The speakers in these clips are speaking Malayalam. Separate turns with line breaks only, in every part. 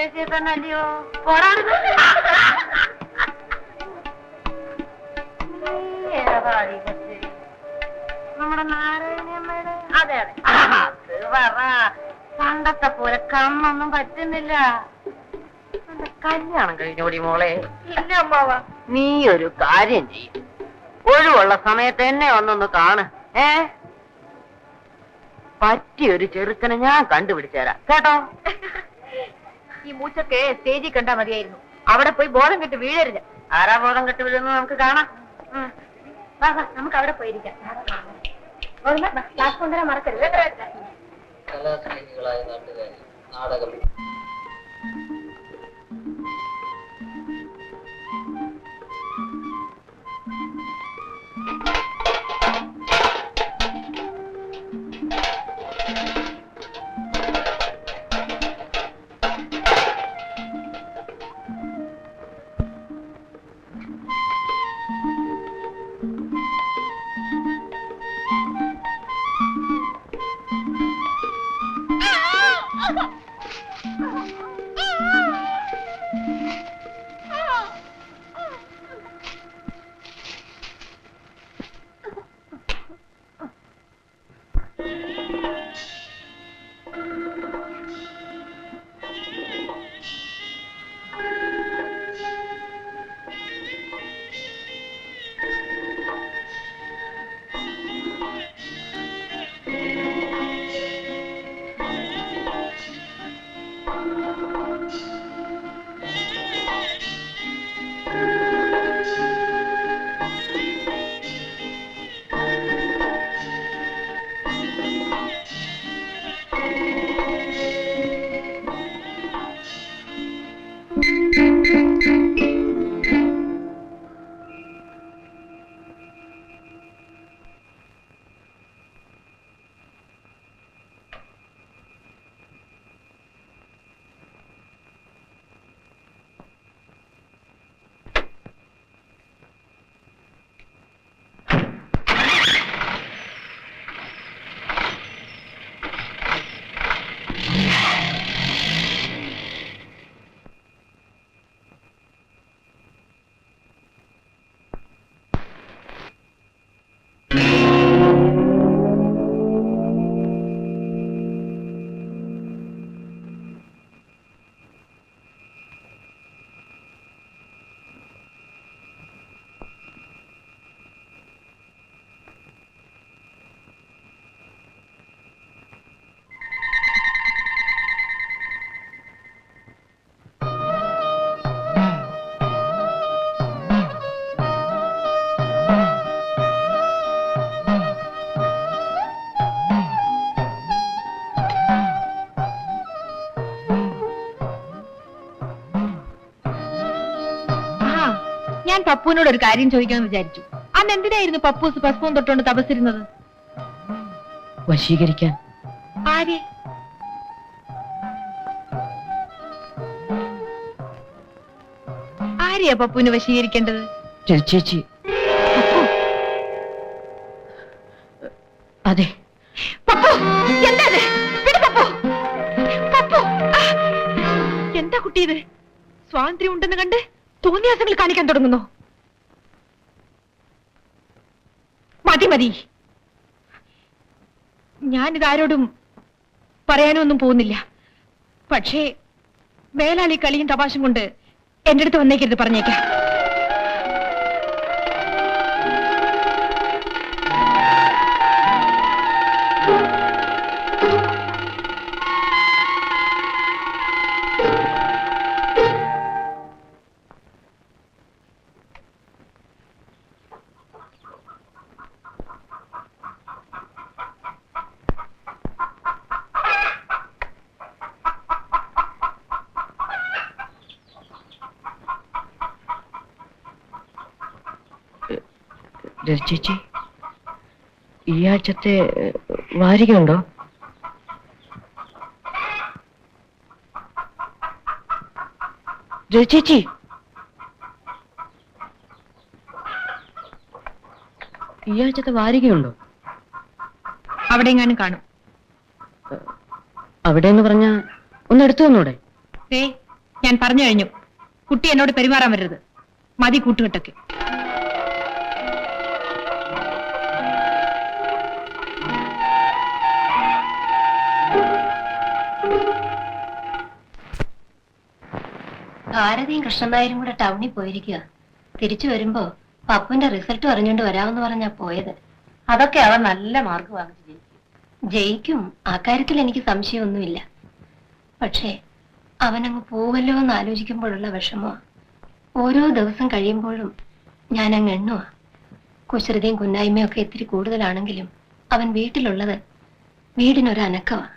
ദേശീയ തന്നെ അല്ലയോ പോരാടുന്നത്. നമ്മുടെ നാരായണിയമ്മയുടെ അതെ അതെ അത് പറ. പണ്ടത്തെ പോലെ കണ്ണൊന്നും പറ്റുന്നില്ല. കല്യാണം കഴിഞ്ഞോടി മോളെ? ഇല്ല അമ്മാവ. നീ ഒരു കാര്യം ചെയ്യും, ഒഴിവുള്ള സമയത്ത് എന്നെ ഒന്നൊന്ന് കാണ്. പറ്റിയൊരു ചെറുക്കനെ ഞാൻ കണ്ടുപിടിച്ചു തരാം കേട്ടോ. ഈ മൂച്ചൊക്കെ സ്റ്റേജിൽ കണ്ടാ മതിയായിരുന്നു. അവിടെ പോയി ബോധം കെട്ട് വീഴരുത്. ആരാ ബോധം കെട്ട് വീഴുന്നത് നമുക്ക് കാണാം. നമുക്ക് അവിടെ പോയിരിക്കാം. ക്ലാസ് കൊണ്ടുവരാൻ മറക്കരുത്.
കലാസ്നേഹികളായ നാട്ടുകാർ, നാടകം
ഞാൻ പപ്പുവിനോട് ഒരു കാര്യം ചോദിക്കാമെന്ന് വിചാരിച്ചു. അന്ന് എന്തിനായിരുന്നു പപ്പൂസ് ഭസ്മം തൊട്ടുകൊണ്ട് തപസ്സിരുന്നത്?
വശീകരിക്കാൻ.
ആരെ? ആരെയാ പപ്പുവിനെ വശീകരിക്കേണ്ടത്?
ചേച്ചി. അതെ.
എന്താ കുട്ടി ഇത്? സ്വാതന്ത്ര്യം ഉണ്ടെന്ന് കണ്ട് തോന്നിയാസങ്ങൾ കാണിക്കാൻ തുടങ്ങുന്നു. മതി മതി. ഞാനിതാരോടും പറയാനൊന്നും പോകുന്നില്ല. പക്ഷേ വേലാളി കളിയും തപാശം കൊണ്ട് എന്റെ അടുത്ത് വന്നേക്കരുത്, പറഞ്ഞേക്കാം.
ചേച്ചി, ഈ ആഴ്ചത്തെ വാരികയുണ്ടോ? ചേച്ചി, ഈ ആഴ്ചത്തെ വാരികയുണ്ടോ?
അവിടെ എങ്ങാനും കാണും.
അവിടെ എന്ന് പറഞ്ഞാ ഒന്ന് എടുത്തു തന്നൂടെ?
ഞാൻ പറഞ്ഞു കഴിഞ്ഞു, കുട്ടി എന്നോട് പെരുമാറാൻ വരരുത്. മതി കൂട്ടുകെട്ടൊക്കെ.
ഭാരതിയും കൃഷ്ണനായരും കൂടെ ടൗണിൽ പോയിരിക്കുക. തിരിച്ചു വരുമ്പോ പപ്പുന്റെ റിസൾട്ട് അറിഞ്ഞുകൊണ്ട് വരാമെന്ന് പറഞ്ഞാ പോയത്.
അതൊക്കെ അവൻ നല്ല മാർക്ക് വാങ്ങിച്ചു ജയിക്കും.
ജയിക്കും, ആ കാര്യത്തിൽ എനിക്ക് സംശയമൊന്നുമില്ല. പക്ഷേ അവനങ്ങ് പോവല്ലോ എന്ന് ആലോചിക്കുമ്പോഴുള്ള വിഷമോ. ഓരോ ദിവസം കഴിയുമ്പോഴും ഞാനങ്ങ് എണ്ണുവാ. കുസൃതിയും കുന്നായ്മയും ഒക്കെ ഇത്തിരി കൂടുതലാണെങ്കിലും അവൻ വീട്ടിലുള്ളത് വീടിനൊരനക്കവാ.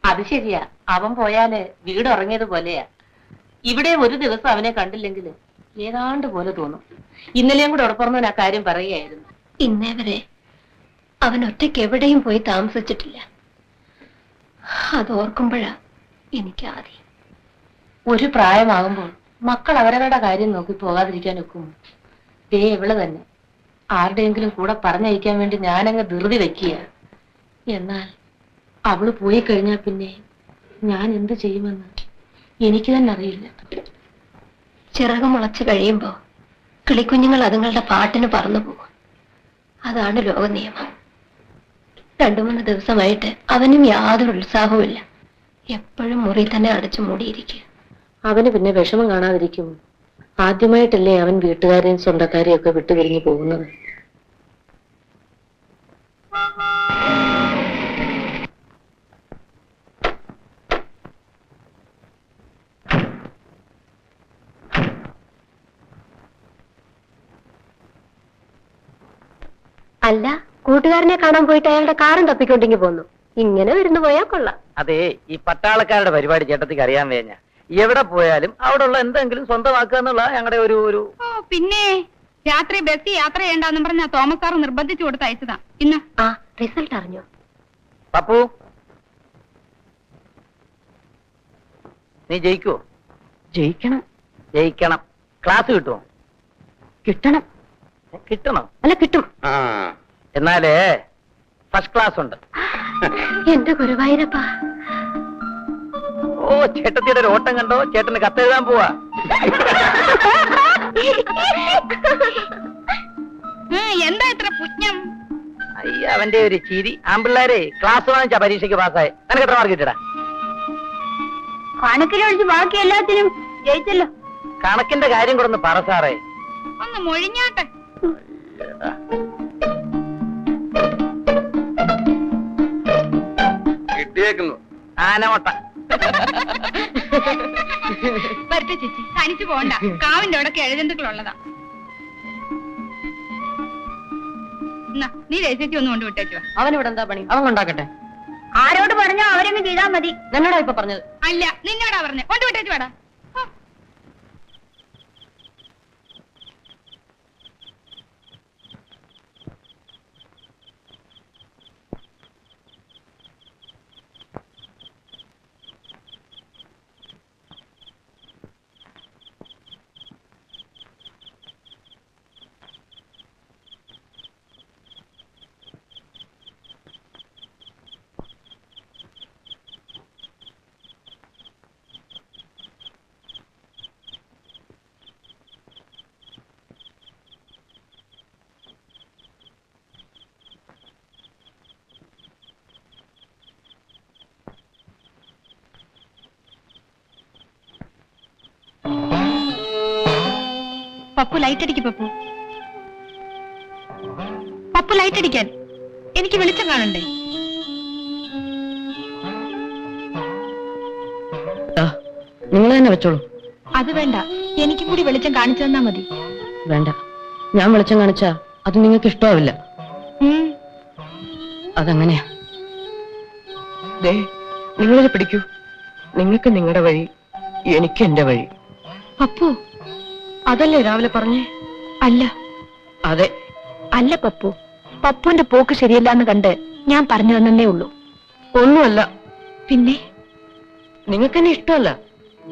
അത് ശരിയാ, അവൻ പോയാല് വീട് ഉറങ്ങിയതുപോലെയാ. ഇവിടെ ഒരു ദിവസം അവനെ കണ്ടില്ലെങ്കിൽ ഏതാണ്ട് പോലെ തോന്നും. ഇന്നലെയും കൂടെ ഉറപ്പുറന്നവൻ ആ കാര്യം പറയുകയായിരുന്നു.
ഇന്നേ വരെ അവൻ ഒറ്റയ്ക്ക് എവിടെയും പോയി താമസിച്ചിട്ടില്ല. അത് ഓർക്കുമ്പോഴാ എനിക്ക് ആദ്യം.
ഒരു പ്രായമാകുമ്പോൾ മക്കൾ അവരവരുടെ കാര്യം നോക്കി പോകാതിരിക്കാൻ ഒക്കും. ദേ ഇവള് തന്നെ ആരുടെയെങ്കിലും കൂടെ പറഞ്ഞയക്കാൻ വേണ്ടി ഞാനങ്ങ് ധൃതി വെക്കുക. എന്നാൽ അവള് പോയി കഴിഞ്ഞാൽ പിന്നെ ഞാൻ എന്ത് ചെയ്യുമെന്ന് എനിക്ക് തന്നെ അറിയില്ല.
ചിറക് മുളച്ച് കഴിയുമ്പോ കിളിക്കുഞ്ഞുങ്ങൾ അതുങ്ങളുടെ പാട്ടിന് പറന്നു പോകും. അതാണ് ലോക നിയമം. 2-3 ദിവസമായിട്ട് അവനും യാതൊരു ഉത്സാഹവുമില്ല. എപ്പോഴും മുറി തന്നെ അടച്ചു മൂടിയിരിക്കുക.
അവന് പിന്നെ വിഷമം കാണാതിരിക്കും. ആദ്യമായിട്ടല്ലേ അവൻ വീട്ടുകാരെയും സ്വന്തക്കാരെയും ഒക്കെ വിട്ടുപിരിഞ്ഞു പോകുന്നത്.
അല്ല, കൂട്ടുകാരനെ കാണാൻ പോയിട്ട് അയാളുടെ കാറും തപ്പിക്കൊണ്ടിങ്ങി പോന്നു. ഇങ്ങനെ വരുന്നു പോയാൽ കൊള്ളാം.
അതെ, ഈ പട്ടാളക്കാരുടെ പരിപാടി ചേട്ടത്തിക്ക് അറിയാൻ വേഞ്ഞ എവിടെ പോയാലും അവിടെ ഉള്ള എന്തെങ്കിലും സ്വന്തമാക്കുക എന്നുള്ള ഞങ്ങളുടെ ഒരു
ഓ പിന്നെ രാത്രി ബസ് യാത്ര ചെയ്യണ്ടെന്നും പറഞ്ഞ തോമസ് സാർ നിർബന്ധിച്ചു കൊടുത്ത് അയച്ചതാ. ഇന്ന്
ആ റിസൾട്ട് അറിഞ്ഞോ?
പപ്പു, നീ ജയിക്കുവോ?
ജയിക്കണം.
ജയിക്കണം. ക്ലാസ് കിട്ടുമോ?
കിട്ടണം.
കിട്ടണം.
അല്ല, കിട്ടും.
എന്നാലേ ഫസ്റ്റ് ക്ലാസ് ഉണ്ട്.
എന്റെ ഗുരുവായൂരപ്പ.
ഓ, ചേട്ടത്തിയുടെ ഒരു ഓട്ടം കണ്ടോ? ചേട്ടന് കത്തെഴുതാൻ പോവാ.
എന്താ ഇത്ര പുണ്യം?
അയ്യ, അവന്റെ ഒരു ചിരി. ആമ്പിള്ളാരെ ക്ലാസ് വാങ്ങിച്ചാ പരീക്ഷയ്ക്ക് പാസ്സായ. നിനക്ക് എത്ര മാർക്ക് കിട്ടടാ?
കണക്കിലൊഴിച്ച് ബാക്കി എല്ലാത്തിനും ജയിച്ചല്ലോ.
കണക്കിന്റെ കാര്യം കൂടെ ഒന്ന് പറ സാറേ.
ഒന്ന് മൊഴിഞ്ഞാട്ടെ.
കിട്ടിയേക്കുന്നു ആനമോട്ട.
വരട്ടെ ചേച്ചി, തനിച്ചു പോണ്ട. കാവിന്റെ അവിടെ എഴുതന്തുക്കളുള്ളതാ. നീ രചിച്ച് ഒന്ന് കൊണ്ട് വിട്ടേച്ചു.
അവനിവിടെ എന്താ പണി? അവൻ കൊണ്ടാക്കട്ടെ.
ആരോട് പറഞ്ഞോ അവരങ്ങ് ചെയ്താൽ മതി.
എന്നോടാ ഇപ്പൊ പറഞ്ഞത്?
അല്ല, നിന്നോടാ പറഞ്ഞേ. കൊണ്ട് വിട്ടേച്ചു വേടാ. പപ്പു ലൈറ്റ് അടിക്ക്. പപ്പു പപ്പു ലൈറ്റ് അടിക്കാൻ. എനിക്ക് വെളിച്ചം കാണണ്ടേ?
നിങ്ങൾ തന്നെ വെച്ചോളൂ.
അത് വേണ്ട, എനിക്കും കൂടി വെളിച്ചം കാണിച്ചു തന്നാ മതി.
വേണ്ട, ഞാൻ വെളിച്ചം കാണിച്ചാ അത് നിങ്ങൾക്ക് ഇഷ്ടമാവില്ല. അതങ്ങനെയാ. നിങ്ങളിത് പിടിക്കൂ. നിങ്ങൾക്ക് നിങ്ങളുടെ വഴി, എനിക്ക് എന്റെ വഴി.
പപ്പു,
അതല്ലേ രാവിലെ പറഞ്ഞേ?
അല്ല.
അതെ.
അല്ല പപ്പു, പപ്പുവിന്റെ പോക്ക് ശരിയല്ലാന്ന് കണ്ട് ഞാൻ പറഞ്ഞു തന്നേ ഉള്ളൂ.
ഒന്നുമല്ല.
പിന്നെ
നിങ്ങൾക്ക് എന്നെ ഇഷ്ടമല്ല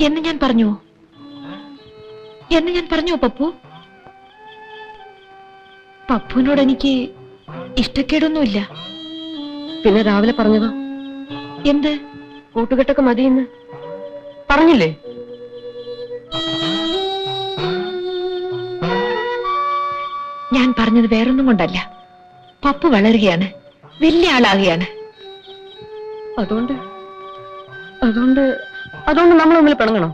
എന്ന് ഞാൻ പറഞ്ഞു. പപ്പു, പപ്പുവിനോട് എനിക്ക് ഇഷ്ടക്കേടൊന്നുമില്ല.
പിന്നെ രാവിലെ പറഞ്ഞതോ?
എന്ത്?
കൂട്ടുകെട്ടൊക്കെ മതിയെന്ന് പറഞ്ഞില്ലേ? ഞാൻ പറഞ്ഞത് വേറൊന്നും കൊണ്ടല്ല. പപ്പു വളരുകയാണ്, വലിയ ആളാകുകയാണ്. അതുകൊണ്ട് അതുകൊണ്ട് അതുകൊണ്ട് നമ്മൾ തമ്മിൽ പിണങ്ങണോ?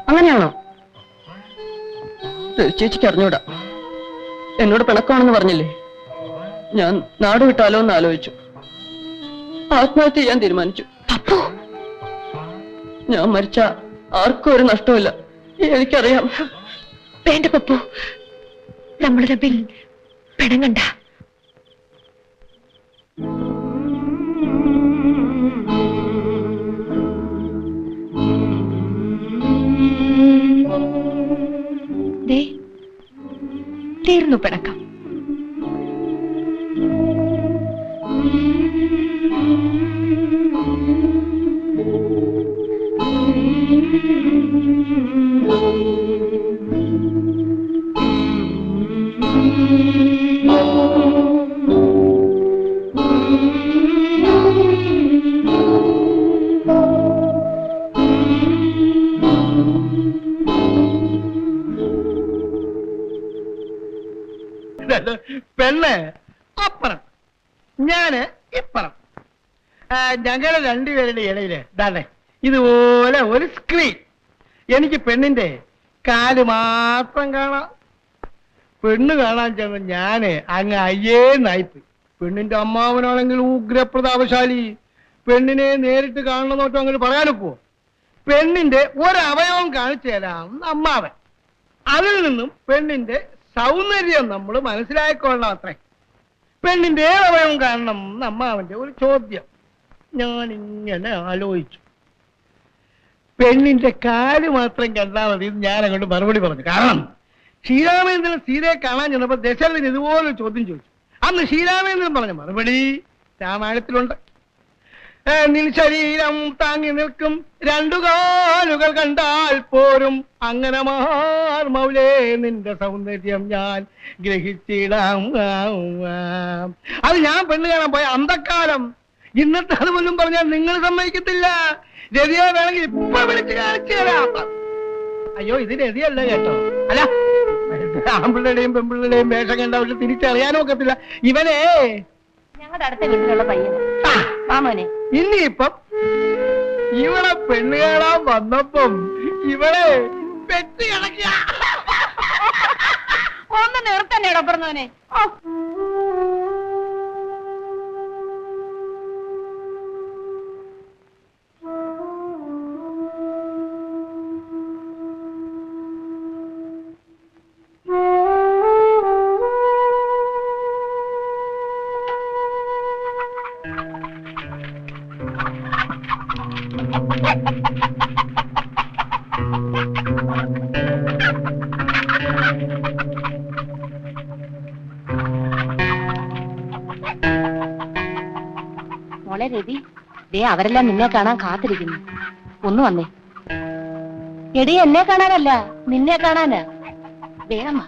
അങ്ങനെയാണോ? ചേച്ചിക്ക് അറിഞ്ഞൂടാ. എന്നോട് പിണക്കമാണെന്ന് പറഞ്ഞില്ലേ? ഞാൻ നാട് വിട്ടാലോ എന്ന് ആലോചിച്ചു. ആത്മഹത്യ ചെയ്യാൻ തീരുമാനിച്ചു. അപ്പോ ഞാൻ മരിച്ച ആർക്കും ഒരു നഷ്ടമില്ല, എനിക്കറിയാം. വേണ്ട പപ്പു, നമ്മൾ തമ്മിൽ പിണങ്ങണ്ട. തീർന്നു പിണക്കം.
പെണ്ണ് അപ്പുറം, ഞാന് ഇപ്പുറം. ഞങ്ങളെ രണ്ടുപേരുടെ ഇടയില് ദാണ്ടെ ഇതുപോലെ ഒരു സ്ക്രീൻ. എനിക്ക് പെണ്ണിന്റെ കാല് മാത്രം കാണാം. പെണ്ണ് കാണാൻ ചെന്ന് ഞാന് അങ്ങ് അയ്യേന്നായിപ്പോയി. പെണ്ണിന്റെ അമ്മാവനാണെങ്കിൽ ഉഗ്രപ്രതാപശാലി. പെണ്ണിനെ നേരിട്ട് കാണണമെന്നോട്ടോ അങ്ങനെ പറയാനൊക്കുവോ? പെണ്ണിന്റെ ഒരവയവം കാണിച്ചു തരാം അമ്മാവൻ. അതിൽ നിന്നും പെണ്ണിന്റെ സൗന്ദര്യം നമ്മൾ മനസ്സിലാക്കിക്കൊള്ളാം. അത്രേ. പെണ്ണിന്റെ അവയവം കാണണം അമ്മാവന്റെ ഒരു ചോദ്യം. ഞാൻ ഇങ്ങനെ ആലോചിച്ചു. പെണ്ണിന്റെ കാല് മാത്രം കണ്ടാൽ മതി. ഞാൻ അങ്ങോട്ട് മറുപടി പറഞ്ഞു. കാരണം ശ്രീരാമേന്ദ്രൻ സീതയെ കാണാൻ ചെന്നപ്പോ ദശരഥൻ ഇതുപോലെ ചോദ്യം ചോദിച്ചു. അന്ന് ശ്രീരാമേന്ദ്രൻ പറഞ്ഞ മറുപടി രാമായണത്തിലുണ്ട്. നിൽ ശരീരം താങ്ങി നിൽക്കും രണ്ടു കാലുകൾ കണ്ടാൽ പോരും, അങ്ങനെ മൗലേ നിന്റെ സൗന്ദര്യം ഞാൻ ഗ്രഹിച്ചിടാം. അത് ഞാൻ പെണ്ണ് കാണാൻ പോയ അന്തക്കാലം. ഇന്നത്തെ അത് പോലും പറഞ്ഞാൽ നിങ്ങൾ സമ്മതിക്കത്തില്ല. രതിയെ വേണമെങ്കിൽ ഇപ്പൊ വിളിച്ച് കാണിച്ചു തരാം. അയ്യോ, ഇത് രതിയല്ല കേട്ടോ. അല്ല, ആമ്പിള്ളയുടെയും പെമ്പിള്ളയുടെയും വേഷം കണ്ട അവർക്ക് തിരിച്ചറിയാനും ഒക്കത്തില്ല. ഇവനെ
ഞങ്ങളുടെ അടുത്ത വീട്ടിലുള്ള പയ്യന് മാമോനെ.
ഇനിയിപ്പം ഇവളെ പെണ്ണ് കാണാൻ വന്നപ്പം ഇവളെ പെറ്റ് കിടക്കുക.
ഒന്ന് നിർത്തന്നെ ഇടപ്പുറന്നവനെ. മോളെ രവി, ദേ അവരെല്ലാം നിന്നെ കാണാൻ കാത്തിരിക്കുന്നു. ഒന്ന് വന്നേ. എടി, എന്നെ കാണാനല്ല, നിന്നെ കാണാനാ. വേഗം വാ.